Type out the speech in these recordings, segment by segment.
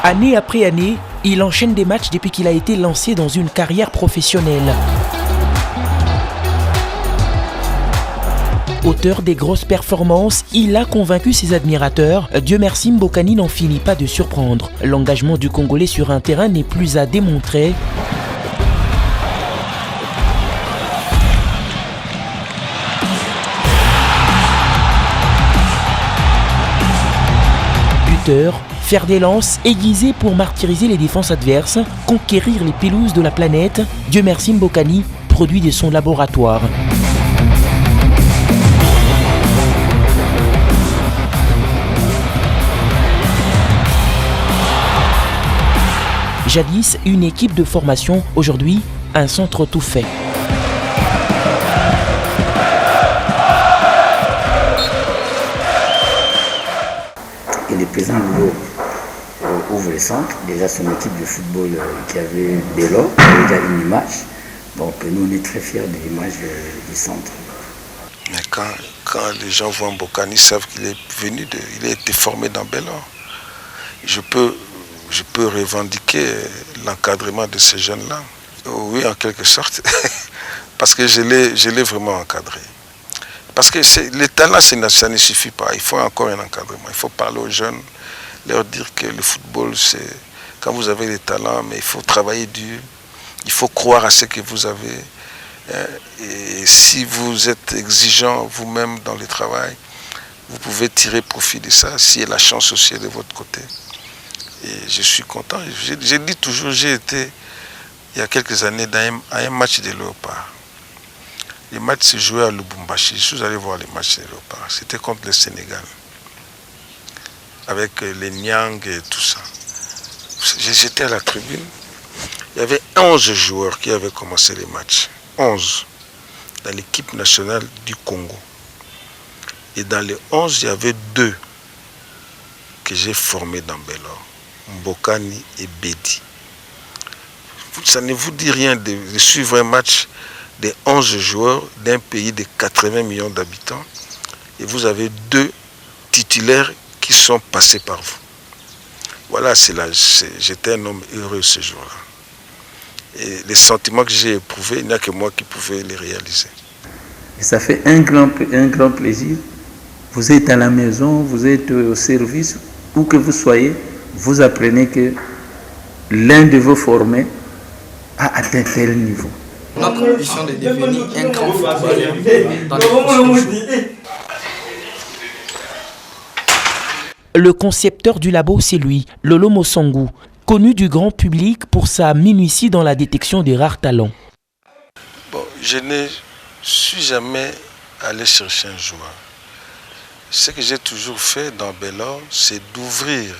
Année après année, il enchaîne des matchs depuis qu'il a été lancé dans une carrière professionnelle. Auteur des grosses performances, il a convaincu ses admirateurs. Dieu merci, Mbokani n'en finit pas de surprendre. L'engagement du Congolais sur un terrain n'est plus à démontrer. Buteur, faire des lances, aiguiser pour martyriser les défenses adverses, conquérir les pelouses de la planète, Dieu merci, Mbokani produit de son laboratoire. Jadis, une équipe de formation, aujourd'hui, un centre tout fait. Et le président Loulou ouvre le centre, déjà son équipe de football qui avait Bélo, déjà une image. Donc nous on est très fiers de l'image du centre. Mais quand les gens voient Mbokani, ils savent qu'il est venu, il a été formé dans Bélor. Je peux revendiquer l'encadrement de ces jeunes-là. Oui, en quelque sorte, parce que je l'ai vraiment encadré. Parce que les talents, ça ne suffit pas. Il faut encore un encadrement. Il faut parler aux jeunes, leur dire que le football, c'est quand vous avez des talents, mais il faut travailler dur. Il faut croire à ce que vous avez. Et si vous êtes exigeant vous-même dans le travail, vous pouvez tirer profit de ça, si la chance aussi est de votre côté. Et je suis content. J'ai dit toujours, j'ai été, il y a quelques années, à un match de Léopard. Les matchs se jouaient à Lubumbashi. Je suis allé voir les matchs de Léopard. C'était contre le Sénégal. Avec les Niang et tout ça. J'étais à la tribune. Il y avait 11 joueurs qui avaient commencé les matchs. 11. Dans l'équipe nationale du Congo. Et dans les 11, il y avait 2 que j'ai formés dans Bélor. Mbokani et Bédi. Ça ne vous dit rien de suivre un match de 11 joueurs d'un pays de 80 millions d'habitants et vous avez 2 titulaires qui sont passés par vous. Voilà, j'étais un homme heureux ce jour-là. Et les sentiments que j'ai éprouvés, il n'y a que moi qui pouvais les réaliser. Et ça fait un grand plaisir. Vous êtes à la maison, vous êtes au service, où que vous soyez, vous apprenez que l'un de vos formés a atteint tel niveau. Notre ambition de devenir un grand footballeur dans les prochains jours. Le concepteur du labo, c'est lui, Lolo Mosangu, connu du grand public pour sa minutie dans la détection des rares talents. Bon, je ne suis jamais allé chercher un joueur. Ce que j'ai toujours fait dans Bélor, c'est d'ouvrir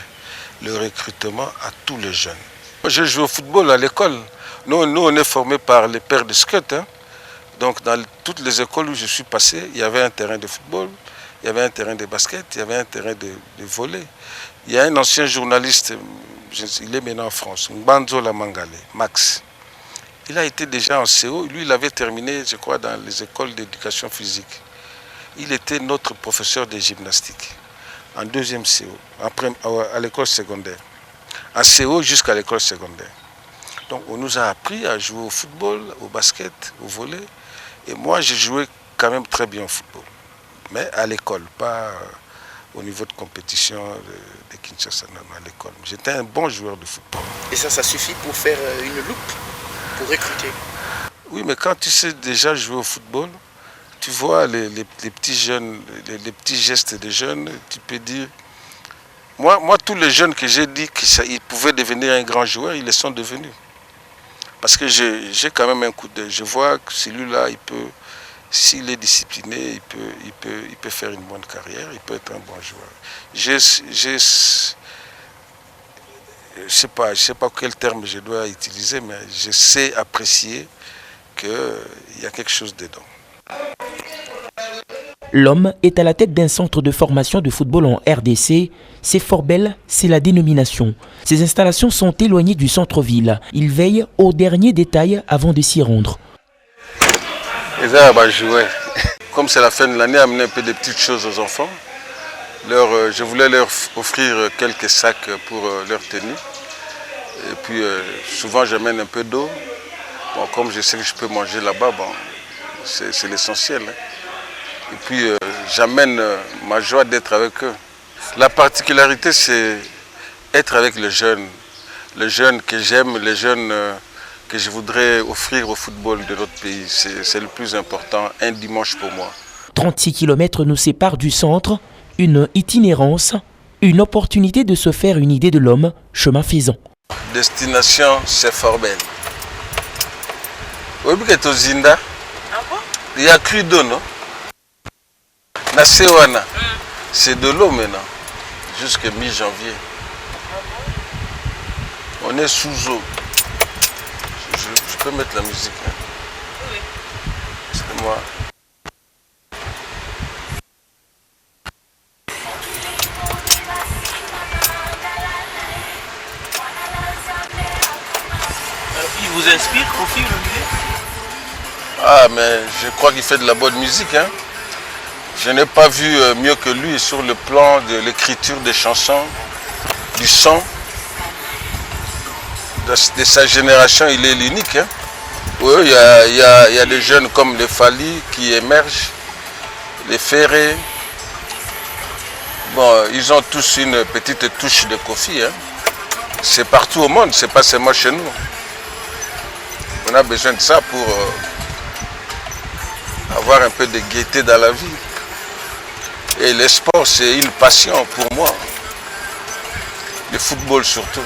le recrutement à tous les jeunes. J'ai joué au football à l'école. Nous, on est formés par les pères de scouts. Hein. Donc, dans toutes les écoles où je suis passé, il y avait un terrain de football, il y avait un terrain de basket, il y avait un terrain de volley. Il y a un ancien journaliste, il est maintenant en France, Mbanzo Lamangale, Max. Il a été déjà en CO. Lui, il avait terminé, je crois, dans les écoles d'éducation physique. Il était notre professeur de gymnastique en 2e CO, après, à l'école secondaire. En CO jusqu'à l'école secondaire. Donc on nous a appris à jouer au football, au basket, au volley. Et moi, j'ai joué quand même très bien au football. Mais à l'école, pas au niveau de compétition de Kinshasa, à l'école. J'étais un bon joueur de football. Et ça suffit pour faire une loupe, pour recruter? Oui, mais quand tu sais déjà jouer au football, tu vois les petits jeunes, les petits gestes des jeunes, tu peux dire... Moi, tous les jeunes que j'ai dit qu'ils pouvaient devenir un grand joueur, ils le sont devenus. Parce que j'ai quand même un coup d'œil. Je vois que celui-là, s'il est discipliné, il peut faire une bonne carrière, il peut être un bon joueur. Je ne sais pas quel terme je dois utiliser, mais je sais apprécier qu'il y a quelque chose dedans. L'homme est à la tête d'un centre de formation de football en RDC. C'est Forbel, c'est la dénomination. Ces installations sont éloignées du centre-ville. Il veille aux derniers détails avant de s'y rendre. Comme c'est la fin de l'année, amener un peu de petites choses aux enfants. Je voulais leur offrir quelques sacs pour leur tenue. Et puis souvent j'amène un peu d'eau. Bon, comme je sais que je peux manger là-bas, bon, c'est l'essentiel. Hein. Et puis j'amène ma joie d'être avec eux. La particularité, c'est être avec les jeunes que j'aime, les jeunes que je voudrais offrir au football de notre pays. C'est le plus important, un dimanche pour moi. 36 km nous séparent du centre, une itinérance, une opportunité de se faire une idée de l'homme, chemin faisant. Destination, c'est Fort-Belle. Oui, mais tu Zinda. Il y a cru d'eau, non? Nasewana. C'est de l'eau maintenant, jusqu'à mi-janvier. On est sous eau. Je peux mettre la musique. Hein? Oui. C'est moi. Il vous inspire, Kofi, le musée? Ah, mais je crois qu'il fait de la bonne musique. Hein? Je n'ai pas vu mieux que lui sur le plan de l'écriture des chansons, du son. De sa génération, il est l'unique. Hein? Oui, il y a des jeunes comme les Fali qui émergent, les Ferré. Bon, ils ont tous une petite touche de Kofi. Hein? C'est partout au monde, c'est pas seulement chez nous. On a besoin de ça pour avoir un peu de gaieté dans la vie. Et le sport, c'est une passion pour moi. Le football surtout.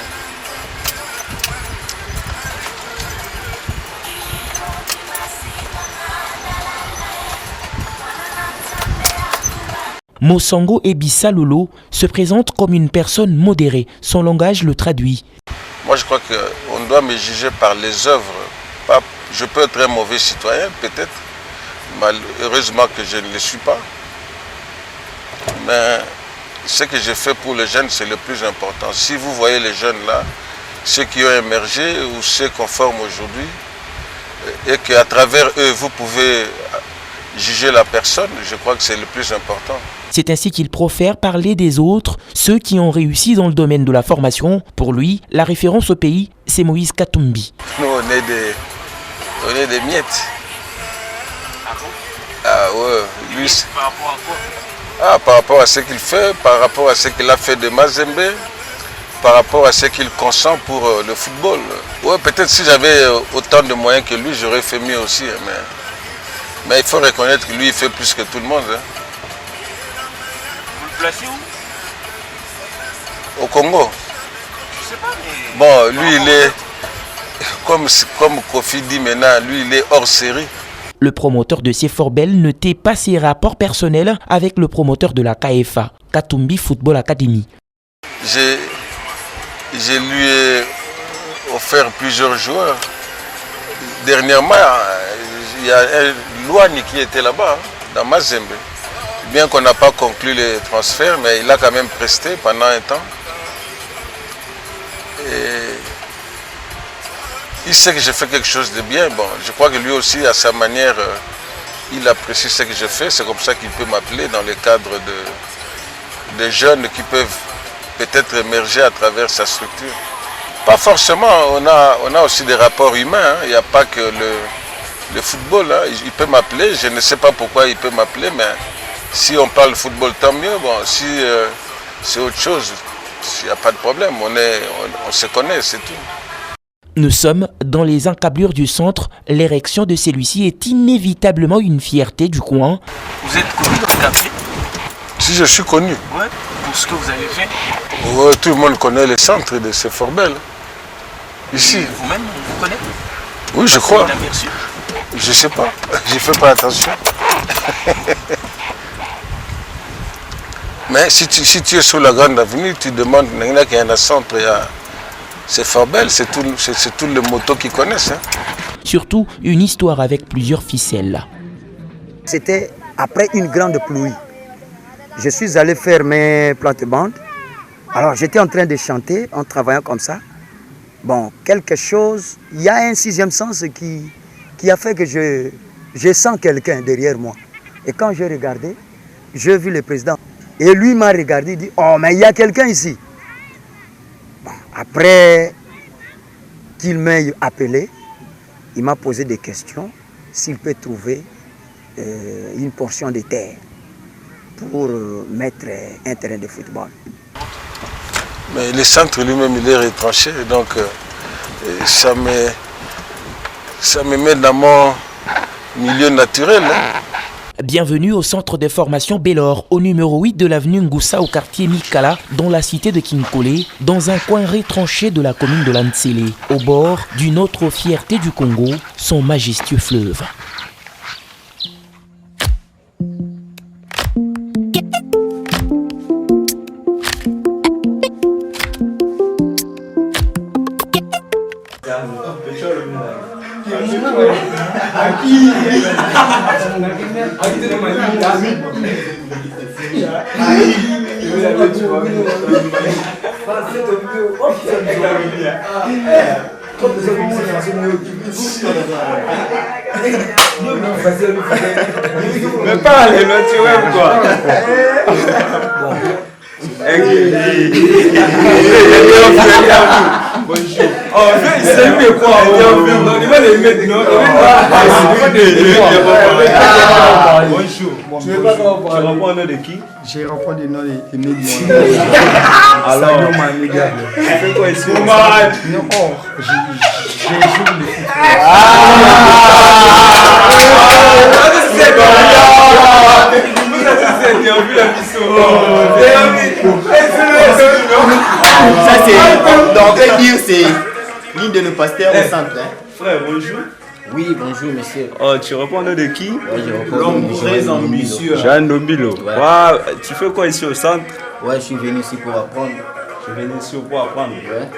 Mosango Ebissa Lolo se présente comme une personne modérée. Son langage le traduit. Moi, je crois qu'on doit me juger par les œuvres. Je peux être un mauvais citoyen, peut-être. Heureusement que je ne le suis pas. Mais ce que j'ai fait pour les jeunes, c'est le plus important. Si vous voyez les jeunes là, ceux qui ont émergé ou ceux qu'on forme aujourd'hui, et qu'à travers eux, vous pouvez juger la personne, je crois que c'est le plus important. C'est ainsi qu'il profère parler des autres, ceux qui ont réussi dans le domaine de la formation. Pour lui, la référence au pays, c'est Moïse Katumbi. Nous, on est des miettes. Ah bon? Ah ouais, lui, par rapport à quoi? Ah, par rapport à ce qu'il fait, par rapport à ce qu'il a fait de Mazembe, par rapport à ce qu'il consent pour le football. Ouais, peut-être si j'avais autant de moyens que lui, j'aurais fait mieux aussi. Mais il faut reconnaître que lui, il fait plus que tout le monde. Hein. Vous le placez où? Au Congo. Je sais pas, mais... Bon, lui, il est, comme Kofi dit maintenant, lui, il est hors série. Le promoteur de Fort-Belle ne tait pas ses rapports personnels avec le promoteur de la KFA, Katumbi Football Academy. Je lui ai offert plusieurs joueurs. Dernièrement, il y a un Louani qui était là-bas, dans Mazembe. Bien qu'on n'a pas conclu les transferts, mais il a quand même presté pendant un temps. Et il sait que j'ai fait quelque chose de bien. Bon, je crois que lui aussi, à sa manière, il apprécie ce que j'ai fait. C'est comme ça qu'il peut m'appeler dans le cadre de jeunes qui peuvent peut-être émerger à travers sa structure. Pas forcément, on a aussi des rapports humains. Hein. Il n'y a pas que le football. Hein. Il peut m'appeler, je ne sais pas pourquoi il peut m'appeler, mais si on parle football, tant mieux. Bon, si c'est autre chose, il n'y a pas de problème. On se connaît, c'est tout. Nous sommes dans les encablures du centre. L'érection de celui-ci est inévitablement une fierté du coin. Vous êtes connu dans le quartier? Si je suis connu. Ouais, pour ce que vous avez fait. Ouais, tout le monde connaît le centre de Fort-Belle. Ici. Vous-même, on vous connaît? Oui, je crois. Inaperçu. Je sais pas. Je fais pas attention. Mais si tu es sur la grande avenue, tu demandes, il y a qu'il y a un centre, c'est Fort-Belle, c'est tous les motos qui connaissent. Hein. Surtout, une histoire avec plusieurs ficelles. C'était après une grande pluie. Je suis allé faire mes plates-bandes. Alors j'étais en train de chanter en travaillant comme ça. Bon, quelque chose, il y a un sixième sens qui a fait que je sens quelqu'un derrière moi. Et quand j'ai regardé, j'ai vu le président. Et lui m'a regardé et dit, oh mais il y a quelqu'un ici. Bon, après, qu'il m'ait appelé, il m'a posé des questions s'il peut trouver une portion de terre pour mettre un terrain de football. Mais le centre lui-même, il est retranché, donc ça me met dans mon milieu naturel. Hein. Bienvenue au centre de formation Bellor, au numéro 8 de l'avenue Ngoussa, au quartier Mikala, dans la cité de Kinkole, dans un coin retranché de la commune de Lantsele, au bord d'une autre fierté du Congo, son majestueux fleuve. Mais pas les naturels quoi. Bonjour. Oh, c'est mieux quoi. Non, il va les mettre. Bonjour. Tu veux pas comment tu reprends le nom de qui? J'ai repris le nom de Médion. Alors, tu fais quoi ici? Non, j'ai joué le foot. Ça c'est, donc on peut dire c'est l'une de nos pasteurs au centre. Hein. Frère, bonjour. Oui, bonjour monsieur. Oh, tu reprends le nom de qui? L'homme très ambitieux. Jean Nobilo. Ouais. Wow, tu fais quoi ici au centre? Ouais, je suis venu ici pour apprendre. Je suis venu ici pour apprendre. Ouais.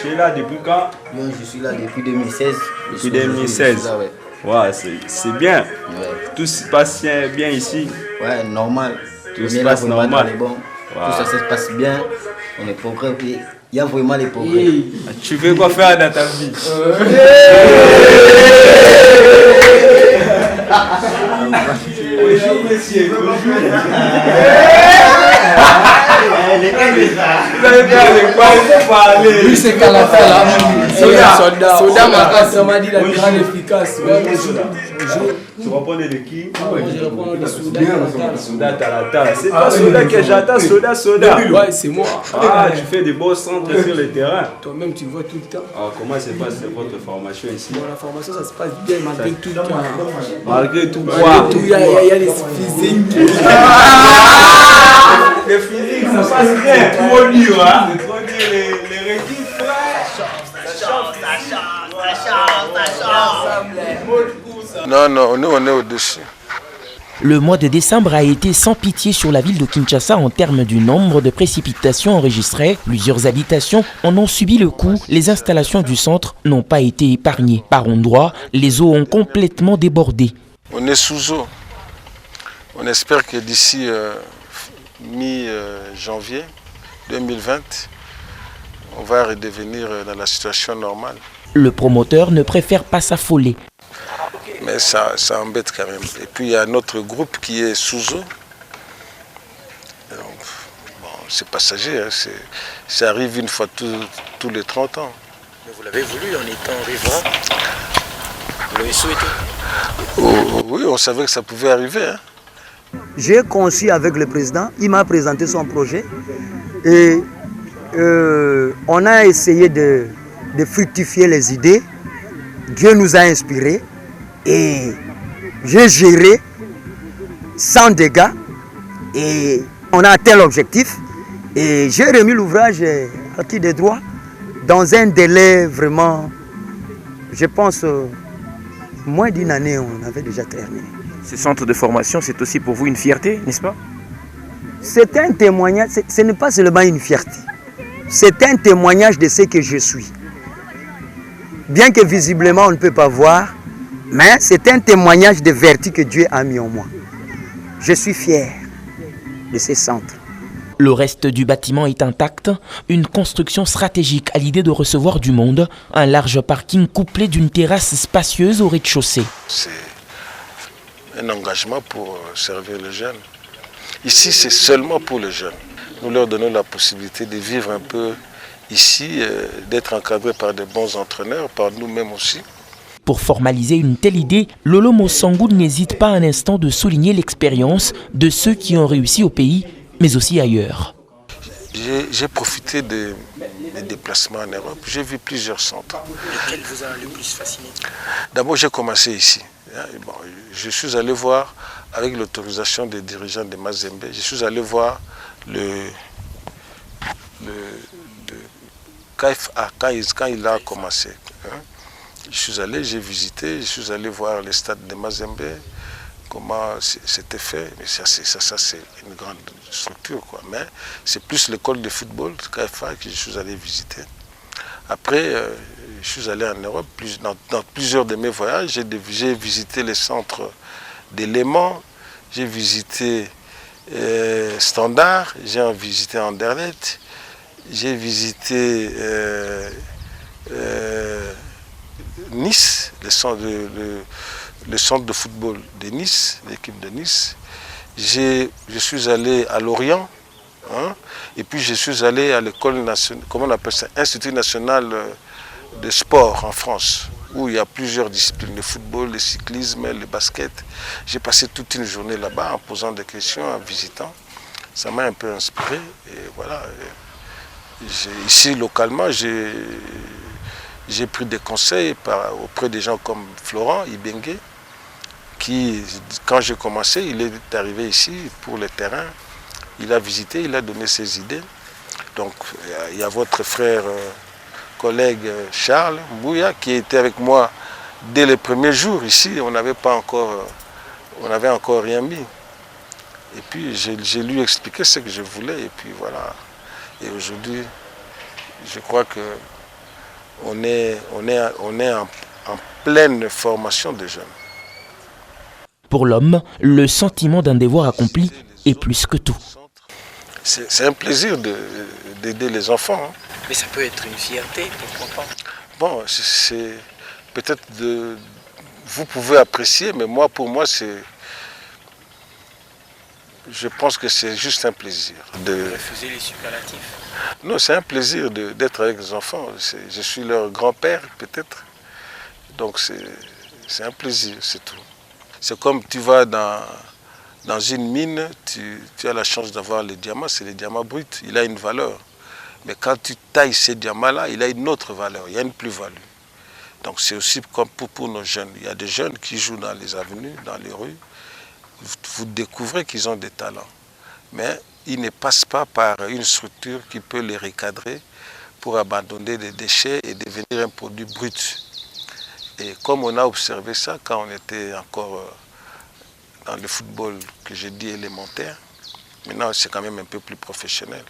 Tu es là depuis quand? Moi, je suis là depuis 2016. Depuis 2016. Là, ouais. Ouais, c'est bien. Ouais. Tout se passe bien ici. Ouais, normal. Tout se passe normal. Bon. Wow. Tout ça se passe bien. On est progrès. Il y a vraiment les progrès. Tu veux quoi faire dans ta vie? Bonjour monsieur. Bonjour. Vous avez bien de quoi parler? Lui c'est Kalata là. Soda Makas, on m'a dit la grande efficace. Tu reprends de qui? Je reprends le Soda. Soda Talata. C'est pas Soda que j'attends, Soda. Ouais, c'est moi. Ah, tu fais des beaux centres sur le terrain. Toi-même, tu vois tout le temps. Ah, comment se passe votre formation ici? Bon, la formation, ça se passe bien malgré tout. Malgré tout, Il y a des physiques. Le physique, ça passe bien. Trop dur, hein? C'est trop dur, les requis, frère. Non, nous on est au-dessus. Le mois de décembre a été sans pitié sur la ville de Kinshasa en termes du nombre de précipitations enregistrées. Plusieurs habitations en ont subi le coup. Les installations du centre n'ont pas été épargnées. Par endroits, les eaux ont complètement débordé. On est sous eau. On espère que d'ici mi-janvier 2020, on va redevenir dans la situation normale. Le promoteur ne préfère pas s'affoler. Mais ça embête quand même. Et puis il y a notre groupe qui est sous eau. Donc, bon, c'est passager, hein, ça arrive une fois tous les 30 ans. Mais vous l'avez voulu en étant riverain? Vous l'avez souhaité? Oui, on savait que ça pouvait arriver. Hein. J'ai conçu avec le président, il m'a présenté son projet et on a essayé de fructifier les idées. Dieu nous a inspirés et j'ai géré sans dégâts et on a atteint l'objectif et j'ai remis l'ouvrage acquis des droits dans un délai vraiment, je pense, moins d'une année, on avait déjà terminé. Ce centre de formation, c'est aussi pour vous une fierté, n'est-ce pas? C'est un témoignage, ce n'est pas seulement une fierté, c'est un témoignage de ce que je suis. Bien que visiblement on ne peut pas voir, mais c'est un témoignage de vertu que Dieu a mis en moi. Je suis fier de ces centres. Le reste du bâtiment est intact, une construction stratégique à l'idée de recevoir du monde, un large parking couplé d'une terrasse spacieuse au rez-de-chaussée. C'est un engagement pour servir les jeunes. Ici, c'est seulement pour les jeunes. Nous leur donnons la possibilité de vivre un peu ici, d'être encadré par de bons entraîneurs, par nous-mêmes aussi. Pour formaliser une telle idée, Lolo Mosangou n'hésite pas un instant de souligner l'expérience de ceux qui ont réussi au pays, mais aussi ailleurs. J'ai profité des déplacements en Europe. J'ai vu plusieurs centres. Lequel vous a le plus fasciné? D'abord, j'ai commencé ici. Bon, je suis allé voir, avec l'autorisation des dirigeants de Mazembe, je suis allé voir le KFA quand il a commencé. Je suis allé, j'ai visité, je suis allé voir le stade de Mazembe, comment c'était fait. Mais ça c'est une grande structure, quoi. Mais c'est plus l'école de football, KFA, que je suis allé visiter. Après, je suis allé en Europe, dans plusieurs de mes voyages, j'ai visité les centres de Léman, j'ai visité Standard, j'ai visité Anderlecht, j'ai visité Nice, le centre de football de Nice, l'équipe de Nice. Je suis allé à Lorient, et puis je suis allé à l'école nationale, comment on appelle ça, Institut national de sport en France, où il y a plusieurs disciplines, le football, le cyclisme, le basket. J'ai passé toute une journée là-bas en posant des questions, en visitant. Ça m'a un peu inspiré, et voilà. Ici, localement, j'ai pris des conseils auprès des gens comme Florent Ibengue, qui, quand j'ai commencé, il est arrivé ici pour le terrain. Il a visité, il a donné ses idées. Donc, il y a votre frère, collègue Charles Mbouya, qui était avec moi dès les premiers jours ici. On n'avait encore rien mis. Et puis, j'ai lui expliqué ce que je voulais, et puis voilà. Et aujourd'hui, je crois que on est en pleine formation de jeunes. Pour l'homme, le sentiment d'un devoir accompli est plus que tout. C'est un plaisir d'aider les enfants. Mais ça peut être une fierté, pourquoi pas? Bon, c'est peut-être vous pouvez apprécier, mais pour moi, je pense que c'est juste un plaisir. Refuser les superlatifs. Non, c'est un plaisir d'être avec les enfants. Je suis leur grand-père, peut-être. Donc c'est un plaisir, c'est tout. C'est comme tu vas dans une mine, tu as la chance d'avoir les diamants, c'est les diamants bruts, il a une valeur. Mais quand tu tailles ces diamants-là, il a une autre valeur, il y a une plus-value. Donc c'est aussi comme pour nos jeunes. Il y a des jeunes qui jouent dans les avenues, dans les rues. Vous découvrez qu'ils ont des talents. Mais ils ne passent pas par une structure qui peut les recadrer pour abandonner des déchets et devenir un produit brut. Et comme on a observé ça quand on était encore dans le football que j'ai dit élémentaire, maintenant c'est quand même un peu plus professionnel.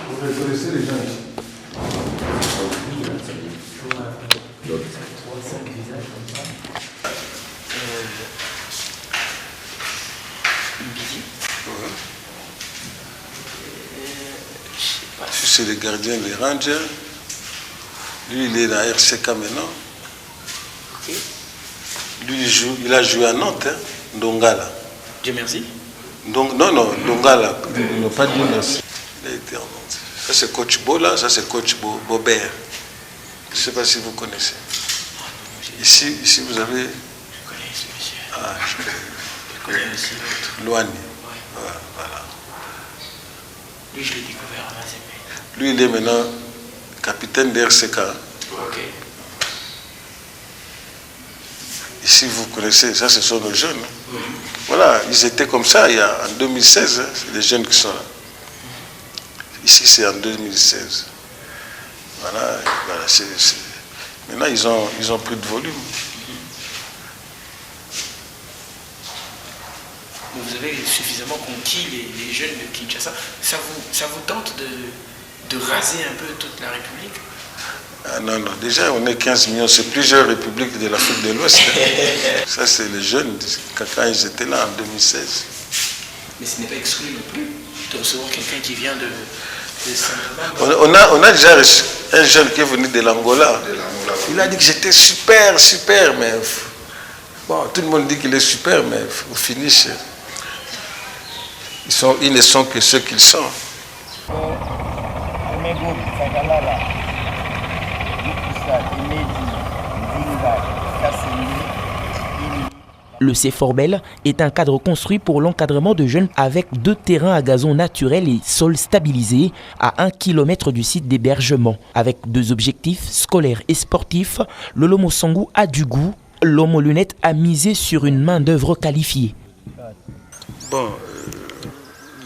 Vous reconnaissez les gens ici? C'est le gardien des Rangers. Lui, il est à RCK maintenant. Lui, il a joué à Nantes, Ndongala. Dieu merci. Non, Ndongala. Il n'a pas dit merci. Il a été en Nantes. Ça, c'est coach Bola, ça, c'est coach Bobert. Je ne sais pas si vous connaissez. Ici vous avez... Je connais ce monsieur. Ah, je connais aussi l'autre. Loani. Ouais. Voilà. Lui, je l'ai découvert à Mazembe. Lui, il est maintenant capitaine de RCK. Ok. Ici, vous connaissez, ça, ce sont nos jeunes. Voilà, ils étaient comme ça en 2016. C'est les jeunes qui sont là. Ici, c'est en 2016. Voilà. Maintenant, ils ont pris de volume. Vous avez suffisamment conquis les jeunes de Kinshasa. Ça vous tente de raser un peu toute la République? Non, déjà on est 15 millions, c'est plusieurs républiques de l'Afrique de l'Ouest. Ça c'est les jeunes, quand ils étaient là en 2016. Mais ce n'est pas exclu non plus de recevoir quelqu'un qui vient de Saint-Domingue. On a déjà reçu un jeune qui est venu de l'Angola. Il a dit que j'étais super, mais Bon, tout le monde dit qu'il est super, mais au finish, ils ne sont que ceux qu'ils sont. Le CFORBEL est un cadre construit pour l'encadrement de jeunes avec 2 terrains à gazon naturel et sol stabilisé à 1 km du site d'hébergement. Avec 2 objectifs scolaires et sportifs, le Lomo Sangou a du goût. L'homme aux lunettes a misé sur une main-d'œuvre qualifiée. Bon,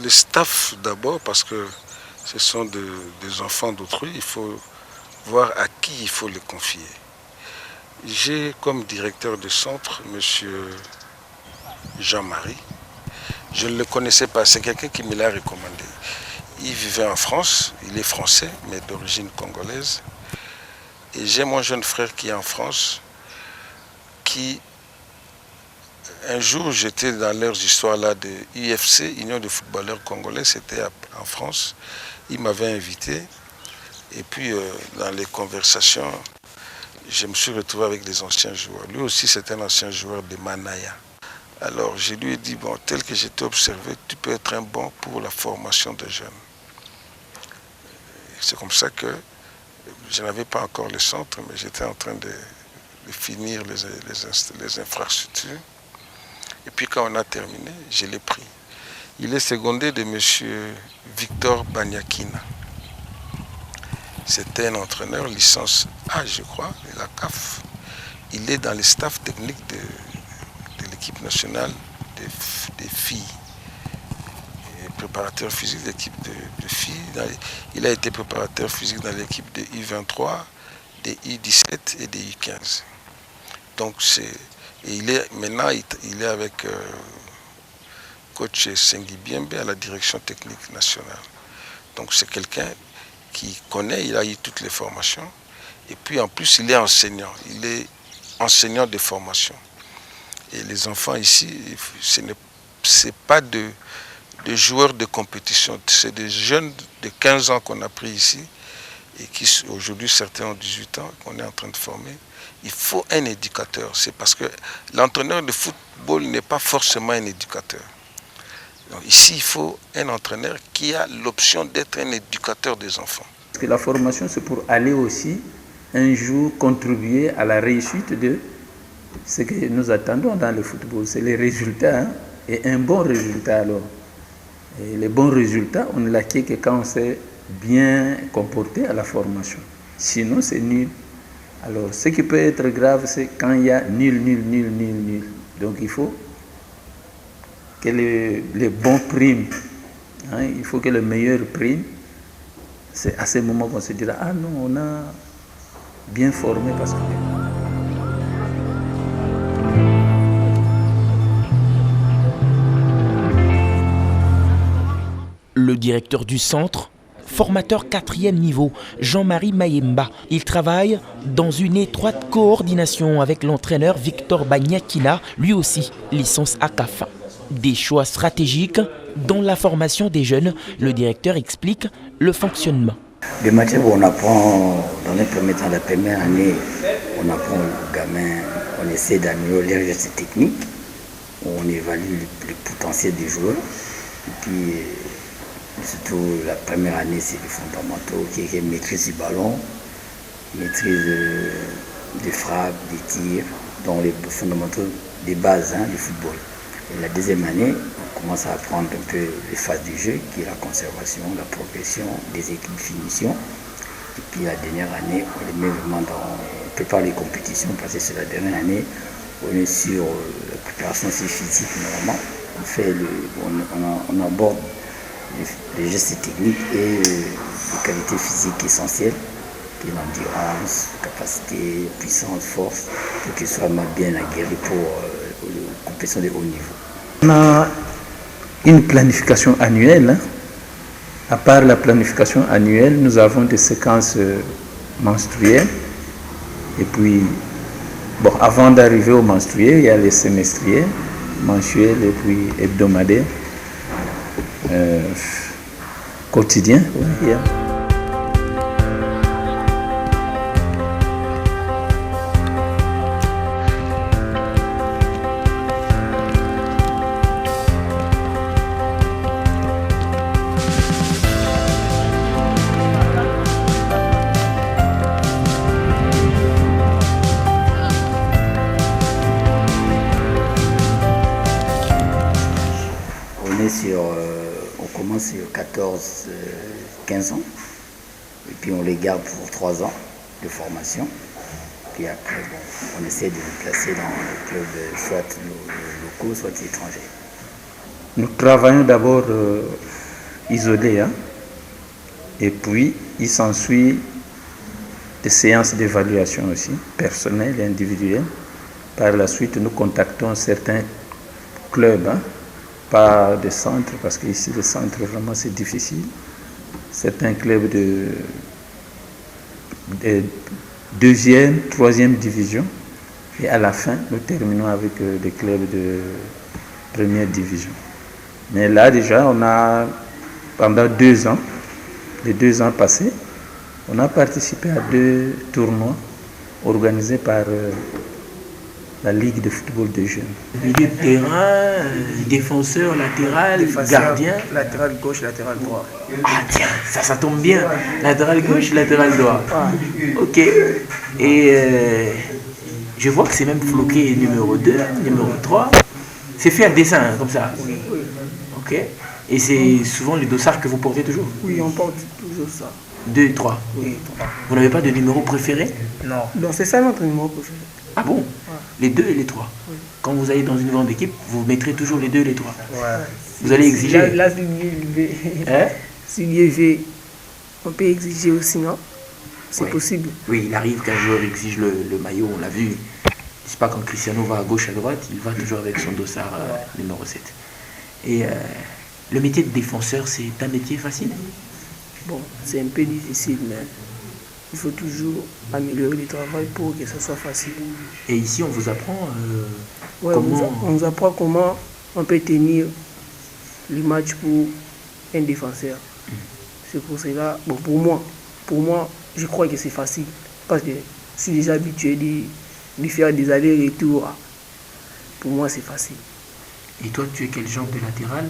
le staff d'abord, parce que ce sont des enfants d'autrui, il faut voir à qui il faut les confier. J'ai comme directeur de centre M. Jean-Marie. Je ne le connaissais pas, c'est quelqu'un qui me l'a recommandé. Il vivait en France, il est français, mais d'origine congolaise. Et j'ai mon jeune frère qui est en France, qui, un jour, j'étais dans leurs histoires là de UFC, Union de footballeurs congolais, c'était en France. Il m'avait invité. Et puis, dans les conversations, je me suis retrouvé avec des anciens joueurs. Lui aussi, c'est un ancien joueur de Manaya. Alors, je lui ai dit, bon, tel que j'étais observé, tu peux être un bon pour la formation des jeunes. C'est comme ça que je n'avais pas encore le centre, mais j'étais en train de finir les infrastructures. Et puis, quand on a terminé, je l'ai pris. Il est secondé de M. Victor Banyakina. C'était un entraîneur licence A, je crois, de la CAF. Il est dans le staff technique de l'équipe nationale des filles. Et préparateur physique de l'équipe de filles. Il a été préparateur physique dans l'équipe de U23, des U17 et des U15. Donc maintenant il est avec coach Sengi Biembe à la direction technique nationale. Donc c'est quelqu'un qui connaît, il a eu toutes les formations. Et puis en plus, il est enseignant. Il est enseignant de formation. Et les enfants ici, ce n'est pas de joueurs de compétition. C'est des jeunes de 15 ans qu'on a pris ici et qui aujourd'hui, certains ont 18 ans, qu'on est en train de former. Il faut un éducateur. C'est parce que l'entraîneur de football n'est pas forcément un éducateur. Donc ici, il faut un entraîneur qui a l'option d'être un éducateur des enfants. Parce que la formation, c'est pour aller aussi un jour contribuer à la réussite de ce que nous attendons dans le football. C'est les résultats, hein, et un bon résultat alors. Et les bons résultats, on ne l'acquiert que quand on s'est bien comporté à la formation. Sinon, c'est nul. Alors, ce qui peut être grave, c'est quand il y a nul. Donc, il faut que les bons primes, hein, il faut que le meilleur prime, c'est à ce moment qu'on se dira, ah non, on a bien formé parce que... Le directeur du centre, formateur 4e niveau, Jean-Marie Mayemba. Il travaille dans une étroite coordination avec l'entraîneur Victor Banyakina, lui aussi licence ACAF. Des choix stratégiques dans la formation des jeunes. Le directeur explique le fonctionnement. Les matières où on apprend, dans les premiers temps, la première année, on apprend aux gamins, on essaie d'améliorer les gestes techniques, on évalue le potentiel des joueurs. Et puis, surtout la première année, c'est les fondamentaux, qui est maîtrise du ballon, maîtrise des frappes, des tirs, donc les fondamentaux des bases du football. Et la deuxième année, on commence à apprendre un peu les phases du jeu, qui est la conservation, la progression, les équipes finition. Et puis la dernière année, on les met vraiment on prépare les compétitions, parce que c'est la dernière année, on est sur la préparation physique normalement. On aborde les gestes techniques et les qualités physiques essentielles, qui est l'endurance, capacité, puissance, force, pour qu'ils soient bien aguerris pour les compétitions de haut niveau. On a une planification annuelle. Hein. À part la planification annuelle, nous avons des séquences menstruelles. Et puis, bon, avant d'arriver au menstruel, il y a les semestriels, mensuels et puis hebdomadaires. Quotidien. Oui, yeah. 14, 15 ans. Et puis on les garde pour 3 ans de formation. Puis après, bon, on essaie de les placer dans les clubs soit locaux, soit étrangers. Nous travaillons d'abord isolés, hein? Et puis il s'ensuit des séances d'évaluation aussi, personnelles et individuelles. Par la suite, nous contactons certains clubs, hein? Pas des centres, parce qu'ici, les centres, vraiment, c'est difficile. Certains clubs de deuxième, troisième division. Et à la fin, nous terminons avec des clubs de première division. Mais là, déjà, on a, pendant 2 ans, les 2 ans passés, on a participé à 2 tournois organisés par la Ligue de football des jeunes. Milieu de terrain, défenseur, latéral, gardien. Latéral gauche, latéral droit. Ah tiens, ça tombe bien. Latéral gauche, latéral droit. Ok. Et je vois que c'est même floqué numéro 2, numéro 3. C'est fait à dessin, hein, comme ça. Oui. Ok. Et c'est souvent les dossards que vous portez toujours? Oui, on porte toujours ça. 2, 3. Oui, 3. Vous n'avez pas de numéro préféré? Non. Non, c'est ça notre numéro préféré. Ah bon? Ouais. Les 2 et les 3. Oui. Quand vous allez dans une grande équipe, vous mettrez toujours les 2 et les 3. Ouais. Vous allez exiger. Là, c'est élevé. Hein? C'est élevé. On peut exiger aussi, non? C'est possible. Oui, il arrive qu'un joueur exige le maillot, on l'a vu. C'est pas quand Cristiano va à gauche, à droite, il va toujours avec son dossard numéro 7. Et le métier de défenseur, c'est un métier facile? Bon, c'est un peu difficile, mais il faut toujours améliorer le travail pour que ça soit facile. Et ici, on vous apprend comment... On nous apprend comment on peut tenir les matchs pour un défenseur. C'est pour cela, bon, pour moi, je crois que c'est facile. Parce que je suis déjà habitué de faire des allers-retours. Pour moi, c'est facile. Et toi, tu es quel genre de latéral?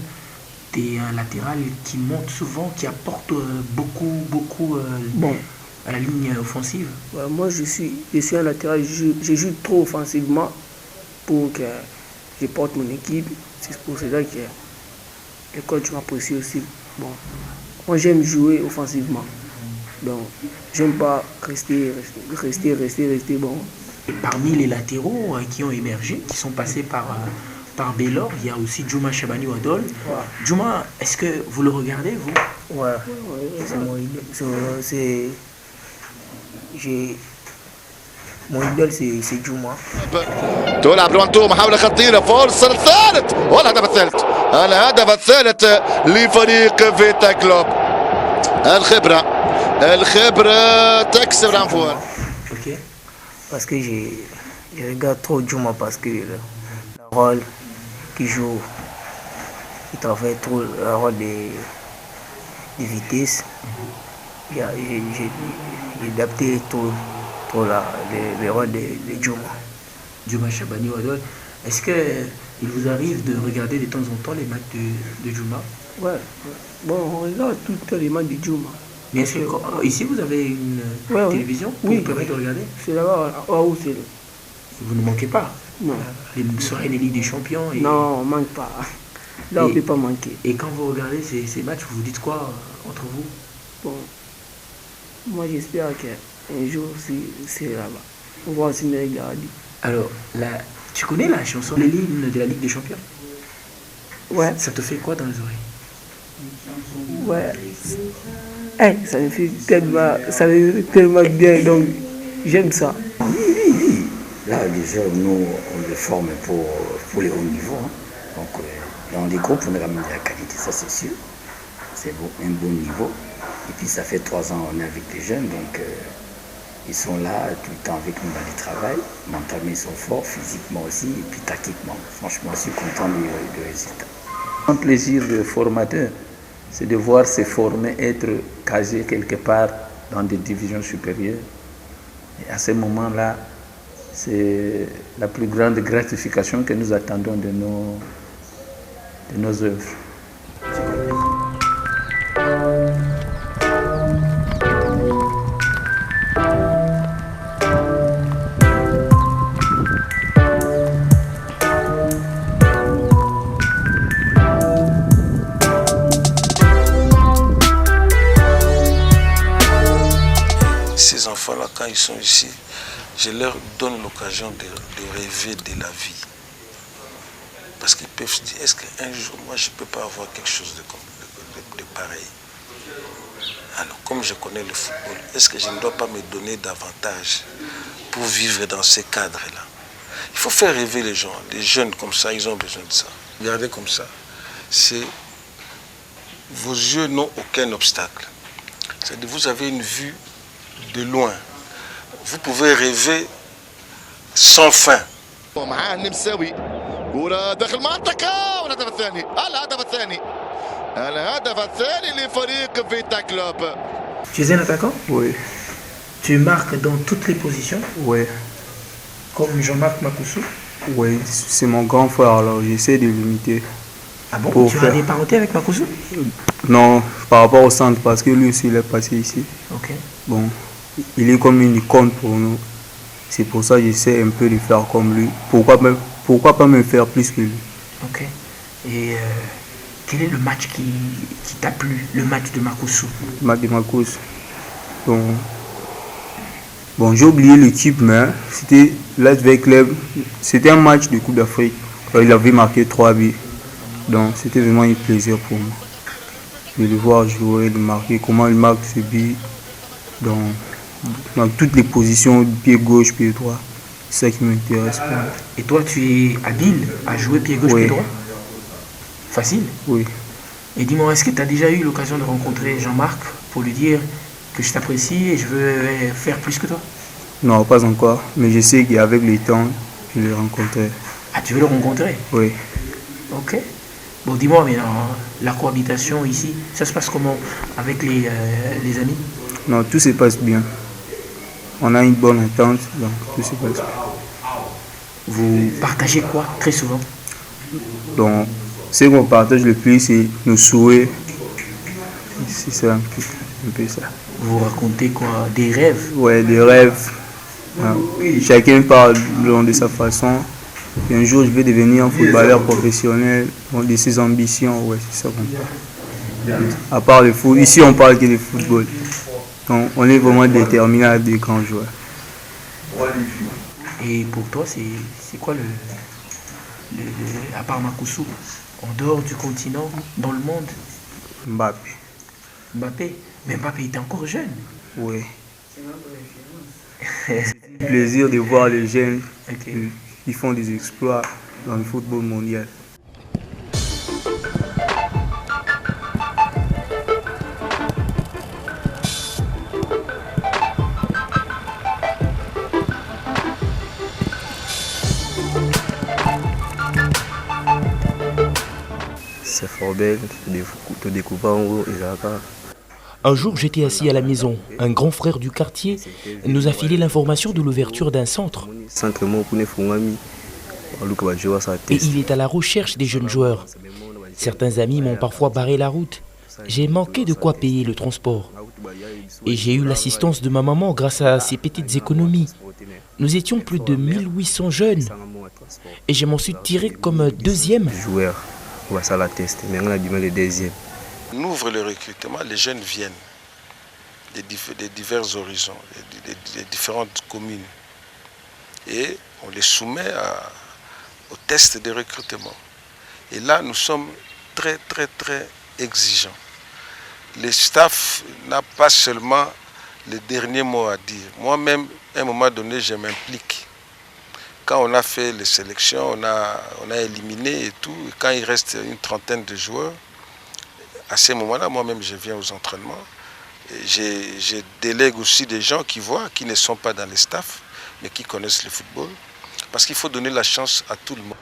Tu es un latéral qui monte souvent, qui apporte beaucoup à la ligne offensive? Ouais, moi, je suis un latéral, je joue trop offensivement pour que je porte mon équipe. C'est pour cela que le coach m'apprécie aussi. Bon, moi, j'aime jouer offensivement. Donc, j'aime pas rester bon. Et parmi les latéraux qui ont émergé, qui sont passés par Bellor, il y a aussi Djouma Chabani Wadol. Ouais. Djouma, est-ce que vous le regardez, vous? Ouais, c'est mon idole. Mon idole, c'est Djouma. تلعب روانتو محاولة خطيرة فرصة الثالث الهدف الثالث لفريق فيتا كلوب. الخبرة تكسب العنفوان. Ok. Parce que je regarde trop Djouma parce que le rôle qu'il joue, il travaille trop le rôle de vitesse. J'ai adapté trop le rôle de Djouma. Djouma Chabani Wadol. Est-ce qu'il vous arrive de regarder de temps en temps les matchs de Djouma? Ouais. Bon, on regarde tout le temps les matchs de Djouma. Mais est-ce que ici vous avez une télévision pour vous permettre de regarder? C'est là-bas, où c'est. Vous ne manquez pas? Non. Les soirées des Ligues des Champions Non, on ne manque pas. Là, on ne peut pas manquer. Et quand vous regardez ces matchs, vous vous dites quoi entre vous? Bon, moi j'espère qu'un jour, c'est là-bas. On va aussi me regarder. Alors, tu connais la chanson de l'hymne de la Ligue des Champions? Ouais. Ça te fait quoi dans les oreilles? Ouais. Ça me fait tellement bien, donc j'aime ça. Oui. Là, déjà, nous, on les forme pour les hauts niveaux. Hein. Donc, dans les groupes, on ramène de la qualité, ça c'est sûr. C'est un bon niveau. Et puis, ça fait 3 ans qu'on est avec les jeunes, donc ils sont là tout le temps avec nous dans le travail. Mentalement, ils sont forts, physiquement aussi, et puis tactiquement. Franchement, je suis content du résultat. Un plaisir de formateur, c'est de voir se former, être casé quelque part dans des divisions supérieures. Et à ce moment-là, c'est la plus grande gratification que nous attendons de nos œuvres. enfants-là, quand ils sont ici, je leur donne l'occasion de rêver de la vie. Parce qu'ils peuvent se dire, est-ce qu'un jour, moi, je ne peux pas avoir quelque chose de pareil? Alors, comme je connais le football, est-ce que je ne dois pas me donner davantage pour vivre dans ces cadres-là? Il faut faire rêver les gens, les jeunes comme ça, ils ont besoin de ça. Regardez comme ça, vos yeux n'ont aucun obstacle. C'est-à-dire vous avez une vue de loin. Vous pouvez rêver sans fin. كرة داخل المنطقة والهدف الثاني الهدف الثاني لفريق فيتا كلوب. Tu es un attaquant? Oui. Tu marques dans toutes les positions? Oui. Comme Jean-Marc Makoussou? Oui, c'est mon grand frère, alors j'essaie de l'imiter. Ah bon? Tu as des parentés avec Makoussou? Non, par rapport au centre, parce que lui aussi il est passé ici. Ok. Bon, il est comme une icône pour nous. C'est pour ça que j'essaie un peu de faire comme lui. Pourquoi pas me faire plus que lui? Ok. Et quel est le match qui t'a plu? Le match de Makoussou? Le match de Makoussou. Bon, j'ai oublié l'équipe, mais c'était l'Asvel Club. C'était un match de Coupe d'Afrique. Il avait marqué 3 buts. Donc c'était vraiment un plaisir pour moi. De le voir jouer, de marquer, comment il marque ses buts. Dans toutes les positions, pied gauche, pied droit. C'est ça qui m'intéresse. Et toi, tu es habile à jouer pied gauche, pied droit? Facile? Oui. Et dis-moi, est-ce que tu as déjà eu l'occasion de rencontrer Jean-Marc pour lui dire que je t'apprécie et je veux faire plus que toi? Non, pas encore. Mais je sais qu'avec le temps, je vais le rencontrer. Ah, tu veux le rencontrer? Oui. Ok. Bon, dis-moi, mais la cohabitation ici, ça se passe comment avec les amis? Non, tout se passe bien. On a une bonne entente, donc tout se passe bien. Vous partagez quoi très souvent? Donc, ce qu'on partage le plus, c'est nos souhaits. C'est ça, un peu ça. Vous racontez quoi? Des rêves? Ouais, des rêves. Chacun parle de sa façon. Et un jour, je vais devenir un footballeur professionnel. De ses ambitions, ouais, c'est ça qu'on parle. À part le foot, ici on parle que de football. Donc, on est vraiment déterminé à être des grands joueurs. Et pour toi, c'est quoi à part Makoussou, en dehors du continent, dans le monde? Mbappé. Mbappé? Mais Mbappé était encore jeune. Oui. C'est un plaisir de voir les jeunes qui font des exploits dans le football mondial. C'est fort belle de découvrir Isaka. Un jour, j'étais assis à la maison. Un grand frère du quartier nous a filé l'information de l'ouverture d'un centre. Et il est à la recherche des jeunes joueurs. Certains amis m'ont parfois barré la route. J'ai manqué de quoi payer le transport. Et j'ai eu l'assistance de ma maman grâce à ses petites économies. Nous étions plus de 1800 jeunes. Et je m'en suis tiré comme deuxième. On va ça la tester, mais on a du mal le deuxième. On ouvre le recrutement, les jeunes viennent des divers horizons, des différentes communes. Et on les soumet au test de recrutement. Et là, nous sommes très, très, très exigeants. Le staff n'a pas seulement le dernier mot à dire. Moi-même, à un moment donné, je m'implique. Quand on a fait les sélections, on a éliminé et tout. Et quand il reste une trentaine de joueurs, à ces moments-là, moi-même, je viens aux entraînements. Je délègue aussi des gens qui voient, qui ne sont pas dans les staffs, mais qui connaissent le football. Parce qu'il faut donner la chance à tout le monde.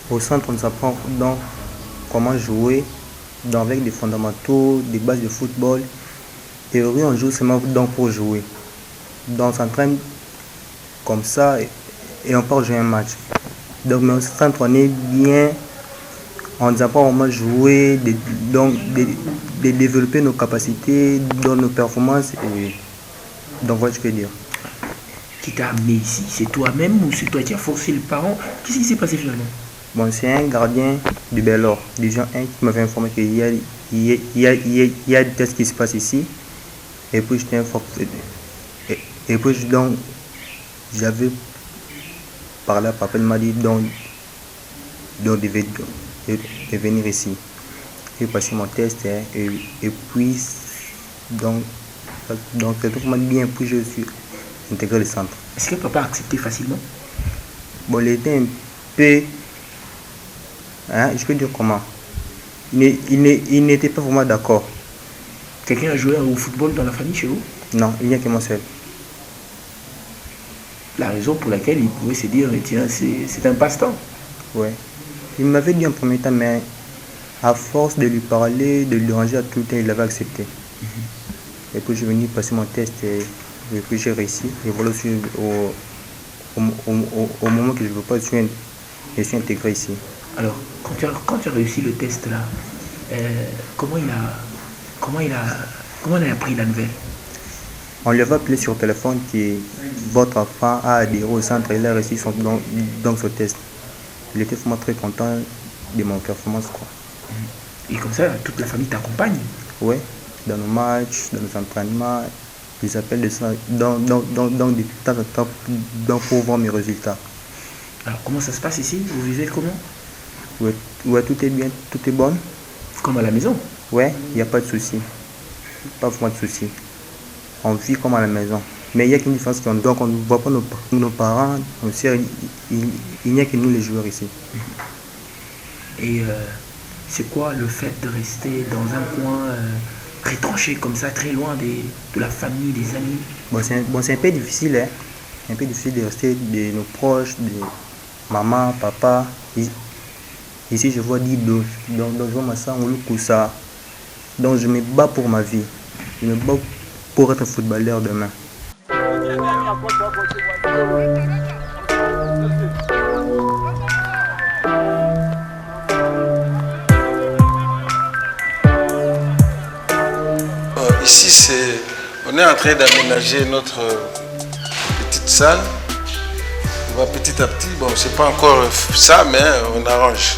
Au centre, on nous apprend donc comment jouer avec des fondamentaux, des bases de football. Théorie, on joue seulement donc pour jouer. Donc on s'entraîne comme ça et on part jouer un match. Donc mais au centre, on est bien, on nous apprend comment jouer, de développer nos capacités, dans nos performances. Et donc voilà ce que je peux dire. qui t'a amené ici? C'est toi-même ou c'est toi qui as forcé le parent? Qu'est-ce qui s'est passé finalement? Bon, c'est un gardien du Bellor, Division 1, qui m'avait informé qu'il y a des tests qui se passent ici. Et puis j'étais informé. Et puis donc, j'avais parlé à papa, il m'a dit donc de venir ici. J'ai passé mon test et puis donc tout m'a bien, puis je suis intégré le centre. Est-ce que papa a accepté facilement? Bon, il était un peu, je peux dire comment, il n'était pas vraiment d'accord. Quelqu'un a joué au football dans la famille chez vous? Non, il n'y a que moi seul. La raison pour laquelle il pouvait se dire, tiens, c'est un passe-temps. Ouais. Il m'avait dit en premier temps, mais à force de lui parler, de lui déranger à tout le temps, il avait accepté. Et puis je suis venu passer mon test et puis j'ai réussi. Et voilà, au moment que je ne veux pas, je suis intégré ici. Alors, quand tu as réussi le test là, comment il a appris la nouvelle? On lui avait appelé sur téléphone que votre enfant a adhéré au centre et il a réussi donc ce test. Il était vraiment très content de mon performance, quoi. Et comme ça, toute la famille t'accompagne? Oui, dans nos matchs, dans nos entraînements, ils appellent de ça, donc de temps en temps, pour voir mes résultats. Alors comment ça se passe ici? Vous vivez comment? Ouais, tout est bien, tout est bon. Comme à la maison? Ouais, il n'y a pas de souci. Pas vraiment de souci. On vit comme à la maison. Mais il y a qu'une différence, donc on ne voit pas nos parents, il n'y a que nous les joueurs ici. Et c'est quoi le fait de rester dans un coin retranché comme ça, très loin de la famille, des amis? Bon, c'est un peu difficile, hein. Un peu difficile de rester de nos proches, de maman, papa. Ici, je vois 10 dos. Donc, je vois ma soeur, on loue ça. Donc, je me bats pour ma vie. Je me bats pour être footballeur demain. Ici, on est en train d'aménager notre petite salle. On va petit à petit, bon, c'est pas encore ça, mais on arrange.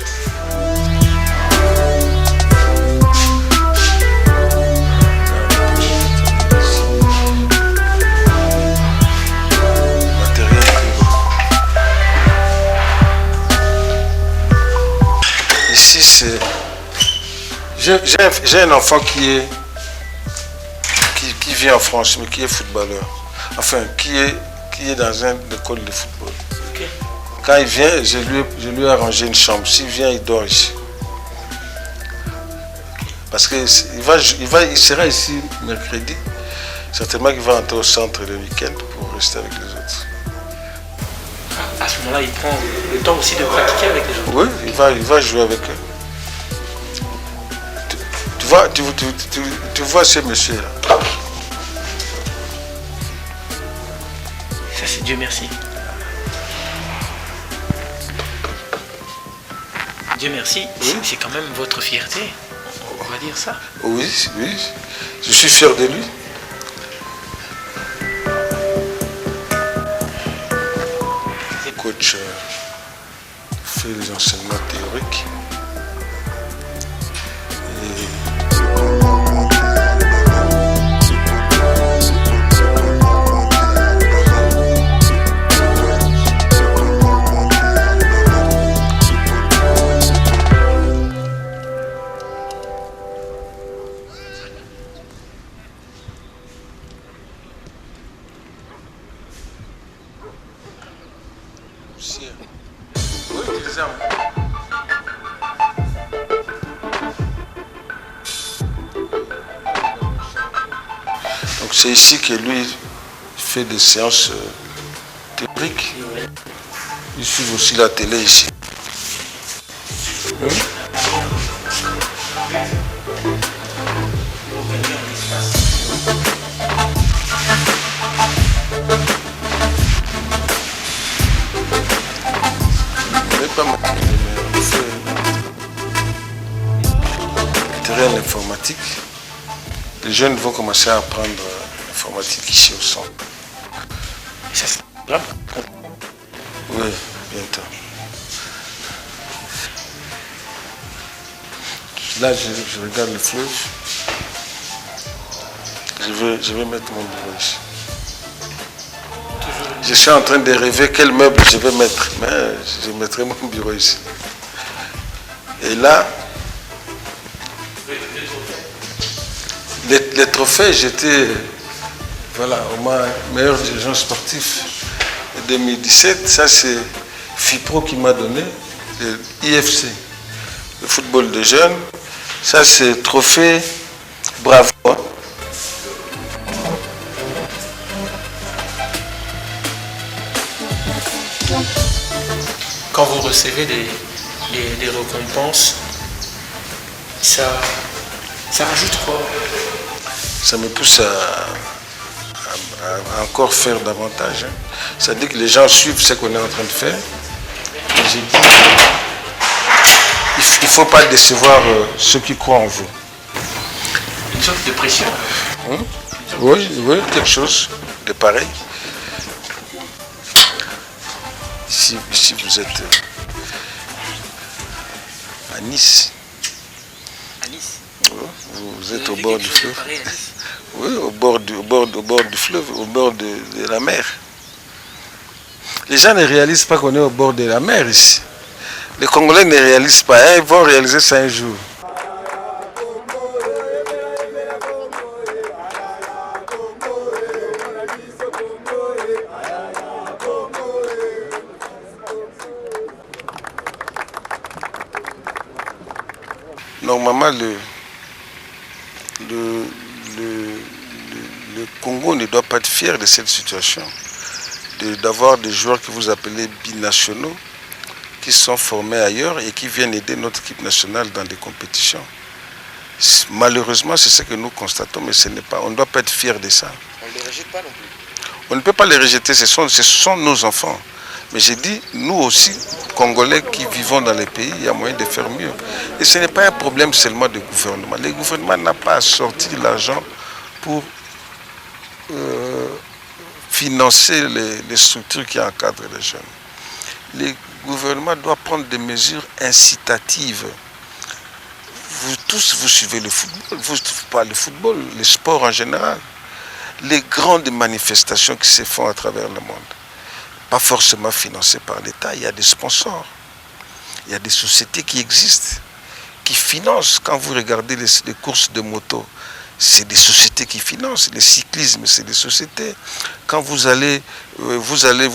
Ici, c'est... J'ai un enfant qui vit en France, mais qui est footballeur. Enfin, qui est dans une école de football. Okay. Quand il vient, je lui ai arrangé une chambre. S'il vient, il dort ici. Parce qu'il sera ici mercredi. Certainement qu'il va entrer au centre le week-end pour rester avec les autres. À ce moment-là, il prend le temps aussi de pratiquer avec les autres. Oui, il va jouer avec eux. Tu vois ce monsieur-là. Ça, c'est Dieu merci. Dieu merci, oui. C'est quand même votre fierté, on va dire ça. Oui, je suis fier de lui. Le coach fait les enseignements théoriques. Donc c'est ici que lui fait des séances théoriques. Il suit aussi la télé ici. Matériel informatique. Les jeunes vont commencer à apprendre l'informatique ici au centre. Oui, bientôt. Là, je regarde le fleuve. Je vais mettre mon bureau ici. Je suis en train de rêver quel meuble je vais mettre, mais je mettrai mon bureau ici. Et là, les trophées, j'étais au meilleur dirigeant sportif de 2017. Ça, c'est FIPRO qui m'a donné, le IFC, le football de jeunes. Ça, c'est trophée Bravo. Quand vous recevez des récompenses, ça rajoute quoi? Ça me pousse à encore faire davantage. Ça dit que les gens suivent ce qu'on est en train de faire. Et j'ai dit, il ne faut pas décevoir ceux qui croient en vous. Une sorte de pression. Oui, quelque chose de pareil. Si vous êtes à Nice. À Nice? Vous êtes au bord du fleuve. Oui, au bord du fleuve, au bord de la mer. Les gens ne réalisent pas qu'on est au bord de la mer ici. Les Congolais ne réalisent pas, hein, ils vont réaliser ça un jour. Normalement, le Congo ne doit pas être fier de cette situation, d'avoir des joueurs que vous appelez binationaux, qui sont formés ailleurs et qui viennent aider notre équipe nationale dans des compétitions. Malheureusement, c'est ce que nous constatons, mais on ne doit pas être fier de ça. On ne les rejette pas non plus. On ne peut pas les rejeter, ce sont nos enfants. Mais j'ai dit, nous aussi, Congolais qui vivons dans les pays, il y a moyen de faire mieux. Et ce n'est pas un problème seulement de gouvernement. Le gouvernement n'a pas à sortir l'argent pour financer les structures qui encadrent les jeunes. Le gouvernement doit prendre des mesures incitatives. Vous tous, vous suivez le football, pas le football, le sport en général. Les grandes manifestations qui se font à travers le monde, pas forcément financées par l'État, il y a des sponsors. Il y a des sociétés qui existent, qui financent. Quand vous regardez les courses de moto, c'est des sociétés qui financent. Le cyclisme, c'est des sociétés. Quand vous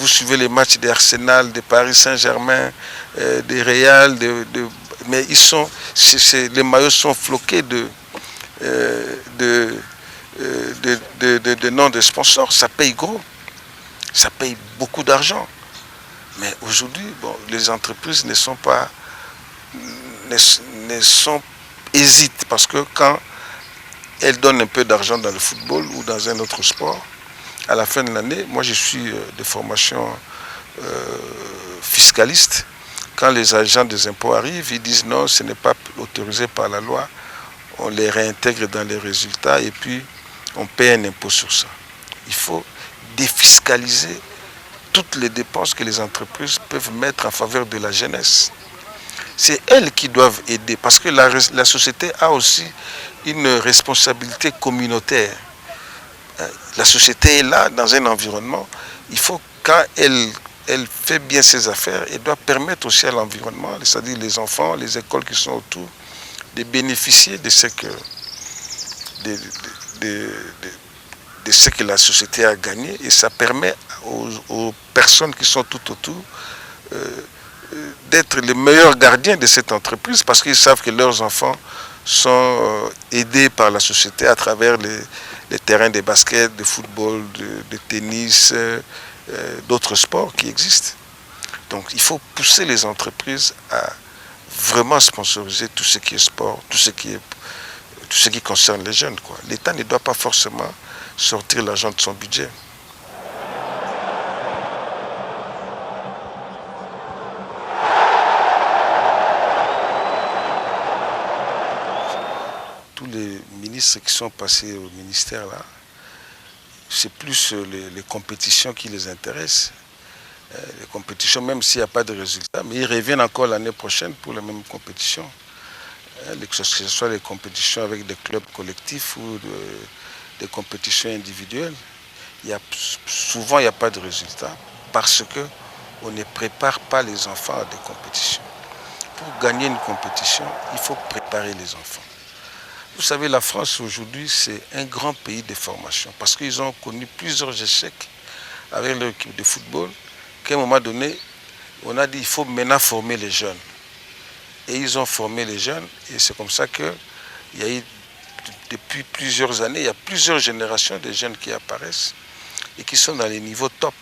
suivez les matchs d'Arsenal, de Paris Saint-Germain, des Real, mais les maillots sont floqués de noms de sponsors. Ça paye gros. Ça paye beaucoup d'argent. Mais aujourd'hui, les entreprises hésitent parce que quand elles donnent un peu d'argent dans le football ou dans un autre sport, à la fin de l'année, moi je suis de formation fiscaliste. Quand les agents des impôts arrivent, ils disent non, ce n'est pas autorisé par la loi. On les réintègre dans les résultats et puis on paie un impôt sur ça. Il faut défiscaliser toutes les dépenses que les entreprises peuvent mettre en faveur de la jeunesse. C'est elles qui doivent aider parce que la société a aussi une responsabilité communautaire. La société est là dans un environnement. Il faut, quand elle fait bien ses affaires, elle doit permettre aussi à l'environnement, c'est-à-dire les enfants, les écoles qui sont autour, de bénéficier de ce que la société a gagné, et ça permet aux personnes qui sont tout autour d'être les meilleurs gardiens de cette entreprise parce qu'ils savent que leurs enfants sont aidés par la société à travers les terrains de basket, de football, de tennis, d'autres sports qui existent. Donc il faut pousser les entreprises à vraiment sponsoriser tout ce qui est sport, tout ce qui concerne les jeunes. L'État ne doit pas forcément sortir l'argent de son budget. Tous les ministres qui sont passés au ministère là, c'est plus les compétitions qui les intéressent. Les compétitions, même s'il n'y a pas de résultats, mais ils reviennent encore l'année prochaine pour les mêmes compétitions. Que ce soit les compétitions avec des clubs collectifs ou des compétitions individuelles. Souvent, il n'y a pas de résultats parce qu'on ne prépare pas les enfants à des compétitions. Pour gagner une compétition, il faut préparer les enfants. Vous savez, la France aujourd'hui, c'est un grand pays de formation parce qu'ils ont connu plusieurs échecs avec leur équipe de football, qu'à un moment donné, on a dit qu'il faut maintenant former les jeunes. Et ils ont formé les jeunes et c'est comme ça qu'il y a eu, depuis plusieurs années, il y a plusieurs générations de jeunes qui apparaissent et qui sont dans les niveaux top.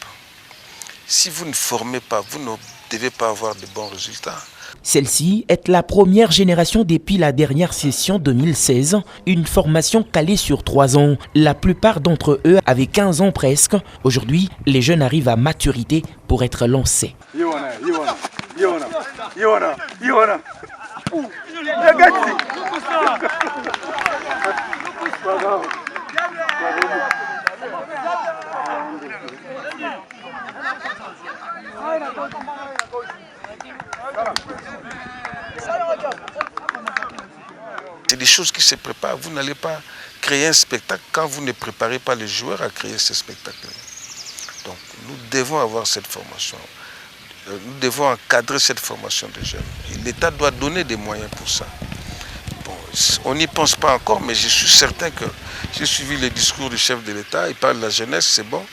Si vous ne formez pas, vous ne devez pas avoir de bons résultats. Celle-ci est la première génération depuis la dernière session 2016, une formation calée sur 3 ans. La plupart d'entre eux avaient 15 ans presque. Aujourd'hui, les jeunes arrivent à maturité pour être lancés. C'est des choses qui se préparent. Vous n'allez pas créer un spectacle quand vous ne préparez pas les joueurs à créer ce spectacle. Donc nous devons avoir cette formation. Nous devons encadrer cette formation des jeunes. Et l'État doit donner des moyens pour ça. Bon, on n'y pense pas encore, mais je suis certain que j'ai suivi le discours du chef de l'État. Il parle de la jeunesse, c'est bon,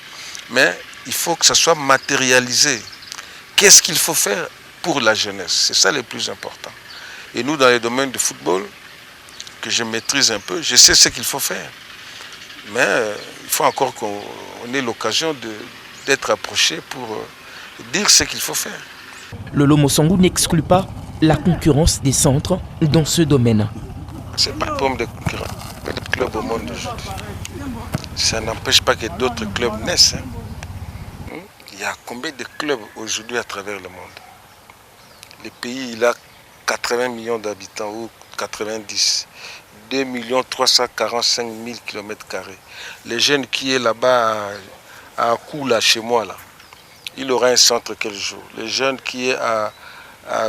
mais il faut que ça soit matérialisé. Qu'est-ce qu'il faut faire pour la jeunesse? C'est ça le plus important. Et nous, dans les domaines du football, que je maîtrise un peu, je sais ce qu'il faut faire. Mais il faut encore qu'on ait l'occasion d'être approché pour dire ce qu'il faut faire. Le Lomo Songou n'exclut pas la concurrence des centres dans ce domaine. C'est pas comme des concurrents, pas de clubs au monde aujourd'hui. Ça n'empêche pas que d'autres clubs naissent. Il y a combien de clubs aujourd'hui à travers le monde? Le pays, il a 80 millions d'habitants ou 90. 2 345 000 km². Les jeunes qui est là-bas à Koula, chez moi, là, il aura un centre quel jour. Les jeunes qui est à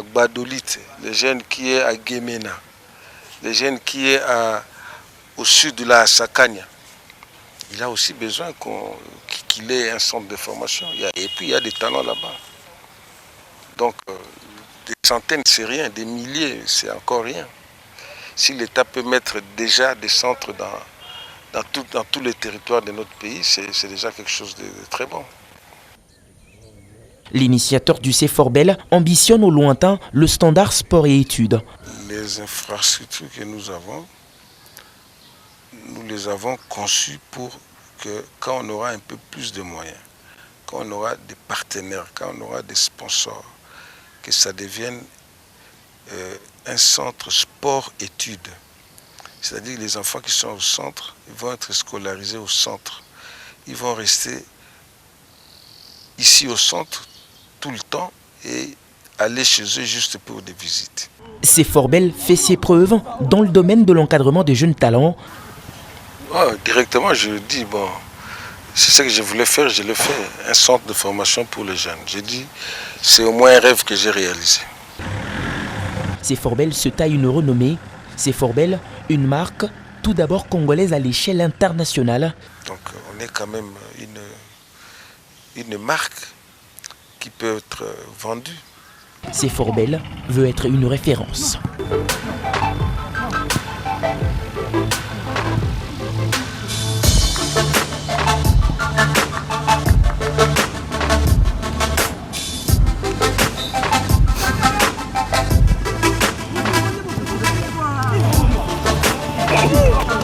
Gbadolite, les jeunes qui est à Guémena, les jeunes qui est au sud de la Sakanya. Il a aussi besoin qu'il ait un centre de formation. Et puis il y a des talents là-bas. Donc des centaines, c'est rien, des milliers, c'est encore rien. Si l'État peut mettre déjà des centres dans tous les territoires de notre pays, c'est déjà quelque chose de très bon. L'initiateur du CFORBEL ambitionne au lointain le standard sport et études. Les infrastructures que nous les avons conçues pour que quand on aura un peu plus de moyens, quand on aura des partenaires, quand on aura des sponsors, que ça devienne un centre sport-études. C'est-à-dire que les enfants qui sont au centre, ils vont être scolarisés au centre. Ils vont rester ici au centre tout le temps et aller chez eux juste pour des visites. CFORBEL fait ses preuves dans le domaine de l'encadrement des jeunes talents. Directement, je dis, bon, c'est ce que je voulais faire, je le fais. Un centre de formation pour les jeunes. J'ai dit, c'est au moins un rêve que j'ai réalisé. CFORBEL se taille une renommée. CFORBEL, une marque tout d'abord congolaise à l'échelle internationale. Donc on est quand même une marque qui peut être vendue. CFORBEL veut être une référence. Woo!